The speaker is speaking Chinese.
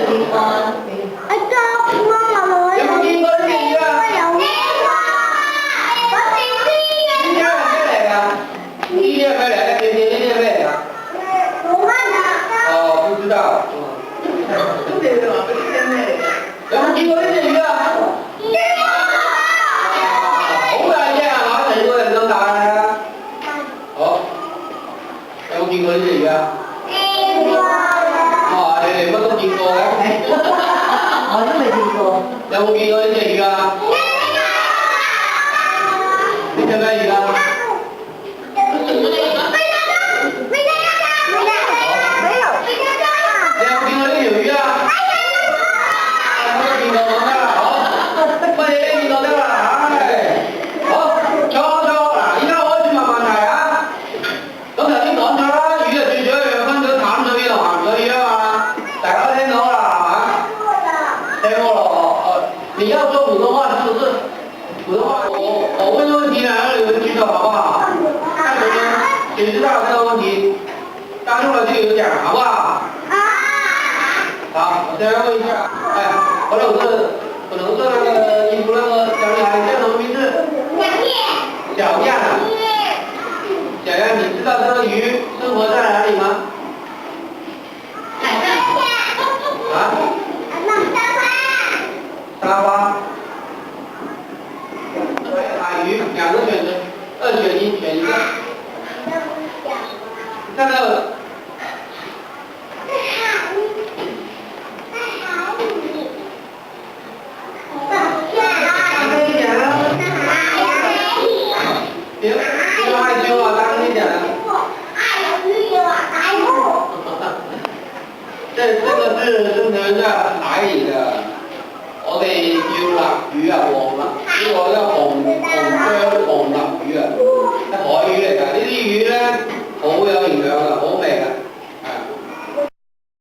見過啊？我捉我冇有冇見過呢隻魚啊？有咩話？我哋呢隻係咩嚟㗎？呢隻係咩嚟㗎？你呢隻係咩嚟㗎？冇乜啊！哦，不知道。咁你哋話俾你聽咩嚟㗎？有冇見過呢隻魚啊？好大隻係嘛？成個人咁大啊！好，有冇見過呢隻魚啊？哇！你哋乜都見過嘅？我都未見過。有冇見過呢隻魚啊？呢隻咩魚啊？你有冇見過呢條魚啊？乜都見過講得啦，好，乜嘢都見過得啦，唉，好，錯，嗱，而家開始問問題啊。咁頭先講咗啦，魚啊最主要係分咗淡水魚同鹹水魚啊嘛，大家都聽到啦，係嘛？聽過了，你要說普通話是不是？普通話，我問問題，然後你們舉手好不好？看谁先知道這個問題，答對了就有獎，好不好？好，我再問一下，哎，可能是那個衣服那個小女孩叫什麼名字？小燕。小燕，你知道這個魚生活在哪裡嗎？啊？沙發。海魚，兩個選擇，2選1，選一個。看到。不要害羞啊，大聲一點啊！這個是生存在海裡的，我哋叫臘魚啊，黃臘，呢個叫紅鱈魚啊，係海魚嚟㗎。呢啲魚咧好有營養㗎，好味。